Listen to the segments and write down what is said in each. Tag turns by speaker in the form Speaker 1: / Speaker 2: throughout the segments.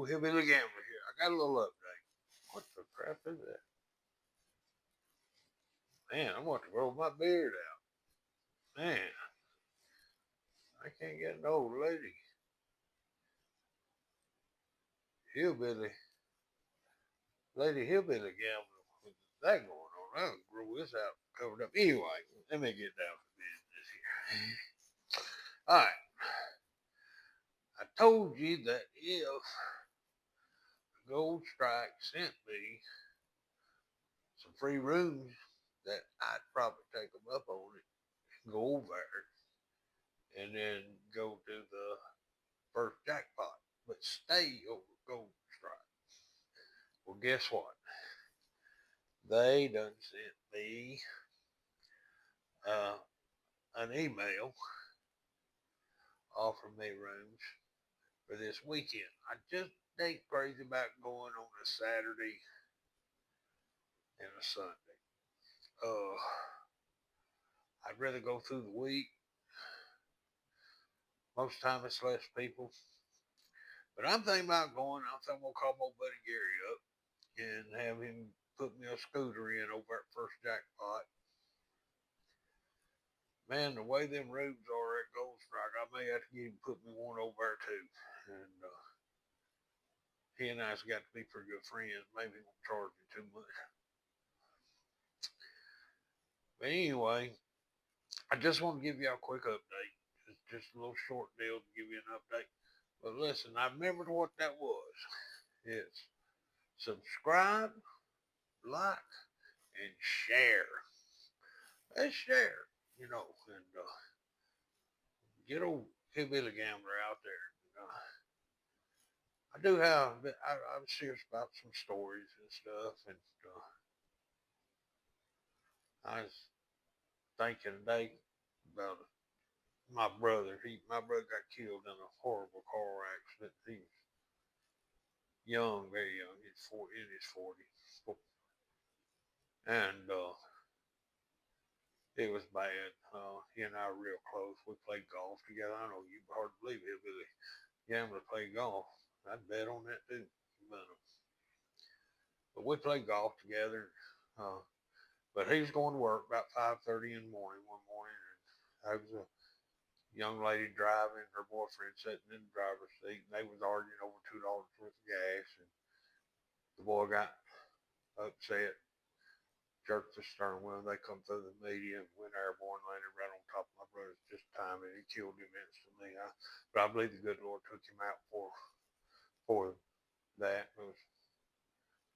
Speaker 1: old hillbilly gambler here. I got a little update. What the crap is that? Man, I'm going to grow my beard out. Man, I can't get an old hillbilly, lady hillbilly gambler with that going on. I can grow this out covered up. Anyway, let me get down to business here. All right, I told you that if Gold Strike sent me some free rooms, that I'd probably take them up on it, go over there, and then go to the first jackpot, but stay over Gold Strike. Well, guess what? They done sent me uh, an email offering me rooms for this weekend. I just ain't crazy about going on a Saturday and a Sunday. Uh, I'd rather go through the week. Most time it's less people. But I'm thinking about going. I'm thinking I'm gonna call my buddy Gary up and have him put me a scooter in over at First Jackpot. Man, the way them rooms are at Gold Strike, I may have to get him to put me one over there too. And he and I's got to be pretty good friends. Maybe he won't charge me too much. But anyway, I just want to give you a quick update. Just a little short deal to give you an update. But listen, I remembered what that was. It's subscribe, like, and share. Let's share, and get old hillbilly gambler out there. I do have, I'm serious about some stories and stuff, and I was thinking today about my brother. My brother got killed in a horrible car accident. He was young, very young. He's in his 40s, and it was bad. He and I were real close. We played golf together. I know you hardly believe it, but the gambler played golf. I'd bet on that too. But, but we played golf together. Uh, but he was going to work about 5:30 in the morning one morning, and I was a young lady driving, her boyfriend sitting in the driver's seat, and they was arguing over $2 worth of gas, and the boy got upset, jerked the steering wheel, and they come through the median, went airborne, landed right on top of my brother, just timing. He killed him instantly. But I believe the good Lord took him out for that. It was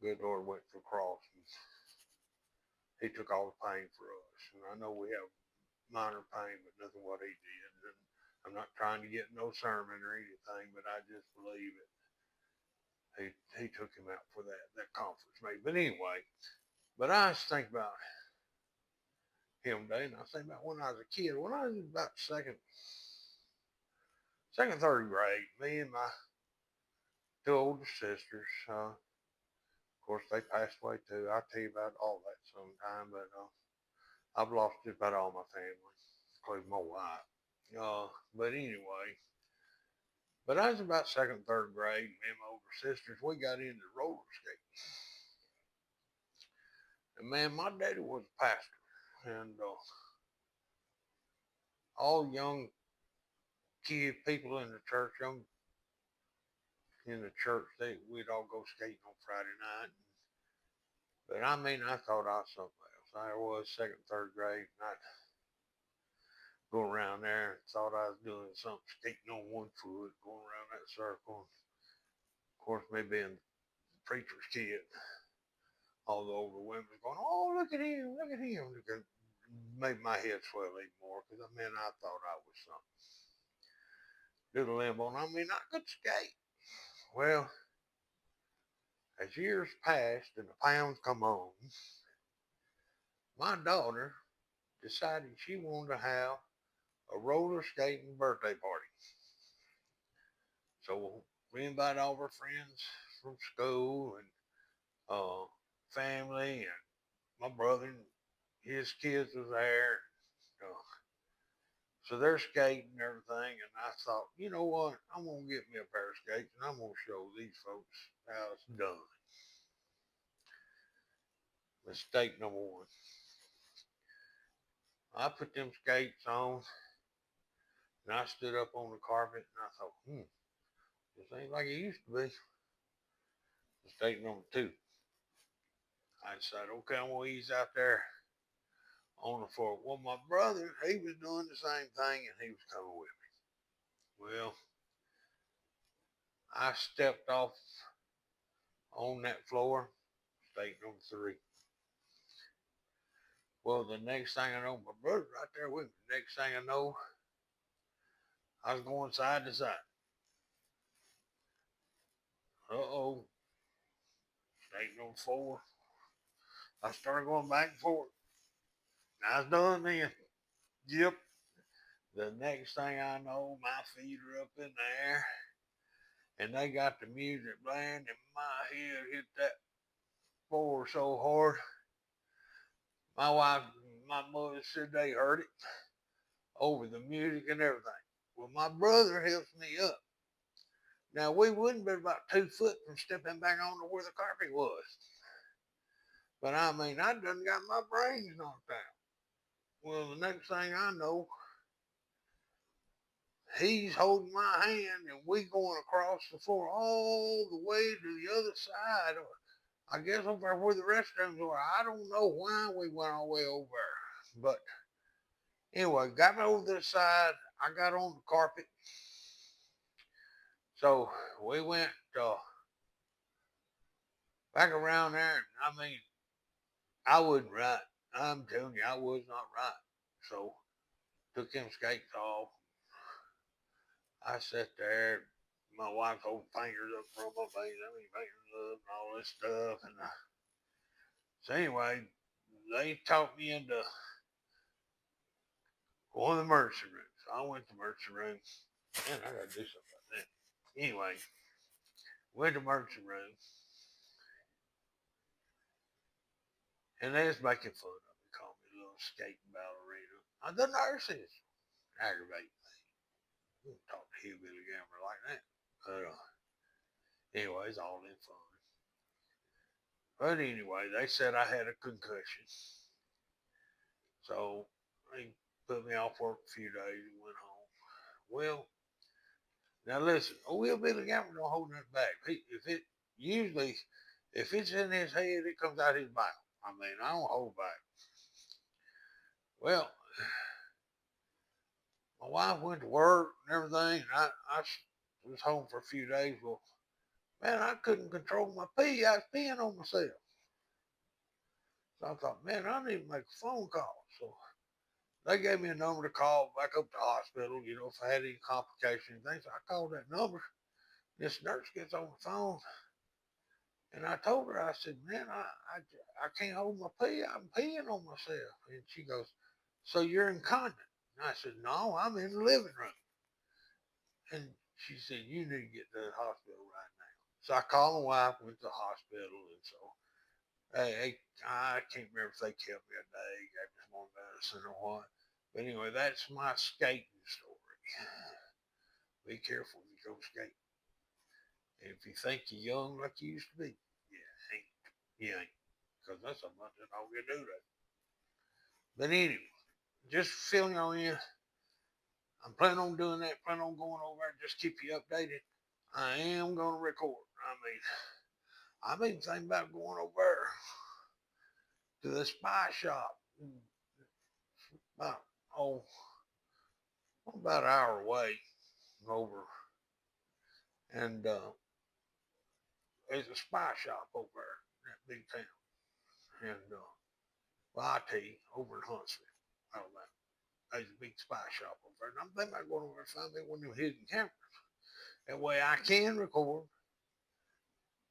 Speaker 1: good Lord went for the cross, and he took all the pain for us. And I know we have minor pain, but nothing what he did. And I'm not trying to get no sermon or anything, but I just believe it. He took him out for that conference, maybe. But anyway, but I was thinking about him today, and I was thinking about when I was a kid. When I was about third grade, me and my two older sisters. Of course, they passed away too. I'll tell you about all that sometime. But I've lost just about all my family, including my wife. But anyway, but I was about second, third grade. Me and my older sisters, we got into roller skating. And man, my daddy was a pastor, and all young kid people in the church, young in the church, we'd all go skating on Friday night. But I mean, I thought I was something else. I was second, third grade, and I'd go around there and thought I was doing something, skating on one foot, going around that circle. Of course, me being the preacher's kid, all the older women was going, "Oh, look at him, look at him." It made my head swell even more because I mean, I thought I was something. Do the limbo, and I mean, I could skate. Well, as years passed and the pounds come on, my daughter decided she wanted to have a roller skating birthday party. So we invited all of our friends from school and family, and my brother and his kids was there. Uh, So they're skating and everything, and I thought, you know what? I'm gonna get me a pair of skates, and I'm gonna show these folks how it's done. Mistake number one. I put them skates on, and I stood up on the carpet, and I thought, this ain't like it used to be. Mistake number two. I decided, okay, I'm gonna ease out there on the floor. Well, my brother, he was doing the same thing, and he was coming with me. Well, I stepped off on that floor. Mistake number three. Well, the next thing I know, my brother's right there with me. Next thing I know, I was going side to side. Uh-oh. Mistake number four. I started going back and forth. I was done then. Yep. The next thing I know, my feet are up in the air, and they got the music playing, and my head hit that floor so hard. My wife, my mother said they heard it over the music and everything. Well, my brother helps me up. Now, we wouldn't be about 2 foot from stepping back onto where the carpet was. But I mean, I done got my brains knocked out. Well, the next thing I know, he's holding my hand and we going across the floor all the way to the other side. I guess over where the restrooms were. I don't know why we went all the way over there. But anyway, got me over this side. I got on the carpet. So we went back around there. I mean, I wasn't right. I'm telling you, I was not right. So took them skates off. I sat there. My wife holding fingers up from my face. I mean, fingers up and all this stuff. And so anyway, they talked me into one of the emergency rooms. So I went to the emergency room. Man, I gotta do something about that. Anyway, went to the emergency room, and they was making fun of me, calling me a little skating ballerina. The nurses aggravate me. You don't talk to hillbilly gambler like that. But anyways, all in fun. But anyway, they said I had a concussion. So they put me off work a few days and went home. Well, now listen, Will Billy Gamble don't hold nothing back. If it usually, if it's in his head, it comes out his mouth. I mean, I don't hold back. Well, my wife went to work and everything, and I was home for a few days. Well, man, I couldn't control my pee. I was peeing on myself. So I thought, man, I need to make a phone call. So they gave me a number to call back up to the hospital, if I had any complications and things. So I called that number. This nurse gets on the phone, and I told her, I said, man, I can't hold my pee. I'm peeing on myself. And she goes, so you're incontinent? And I said, no, I'm in the living room. And she said, you need to get to the hospital right now. So I called my wife, went to the hospital, and so I can't remember if they kept me a day, gave me some more medicine or what. But anyway, that's my skating story. Be careful if you go skating. And if you think you're young like you used to be, ain't. You ain't. Because that's a bunch of dog you do that. But anyway, just filling on you. I'm planning on doing that, planning on going over there, just keep you updated. I am going to record. I've been thinking about going over there to the spy shop. About, oh, about an hour away over. And there's a spy shop over there in that big town. And well, I tell you, over in Huntsville, Alabama, there's a big spy shop over there. And I'm thinking about going over there and find me one of them hidden cameras. That way I can record.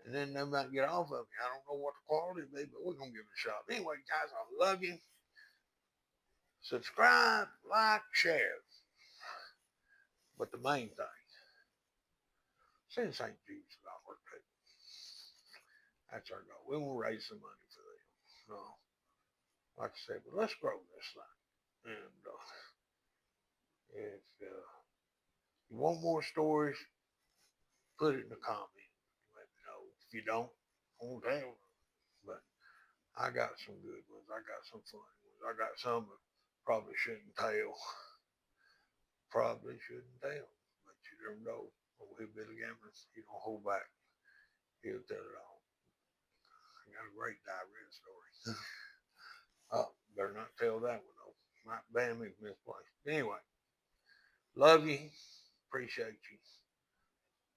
Speaker 1: And then they might get off of me. I don't know what the quality will be, but we're going to give it a shot. Anyway, guys, I love you. Subscribe, like, share. But the main thing, send St. Jude's about our people. That's our goal. We won't raise some money for them. No. Like I said, but let's grow this thing. And If you want more stories, put it in the comments. Let me know. If you don't, I won't tell them. But I got some good ones. I got some funny ones. I got some that probably shouldn't tell. Probably shouldn't tell. But you never know. Old Hillbilly Gambler, he don't hold back. He'll tell it all. I got a great diarrhea story. Oh, better not tell that one though. Might ban me from this place. Anyway, love you. Appreciate you.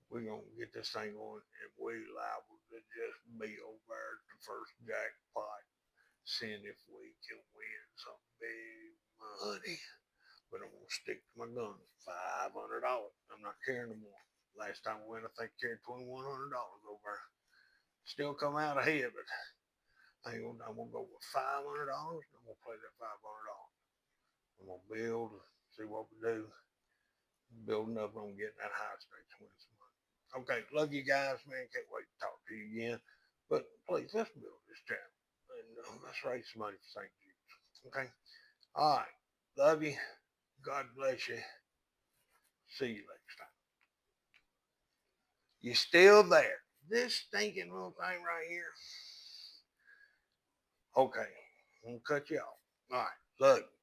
Speaker 1: We're gonna get this thing on and we liable to just be over at the first jackpot, seeing if we can win some big money. But I'm gonna stick to my guns. $500. I'm not carrying no more. Last time I went, I think I carried $2,100 over. Still come out ahead, but I'm gonna go with $500. I'm gonna play that $500. I'm gonna build, see what we do. Building up on getting that high stakes win some money. Okay, love you guys, man. Can't wait to talk to you again. But please, let's build this channel and let's raise some money for St. Jude's. Okay. All right. Love you. God bless you. See you next time. You still there? This stinking little thing right here. Okay. I'm gonna cut you off. All right. Love you.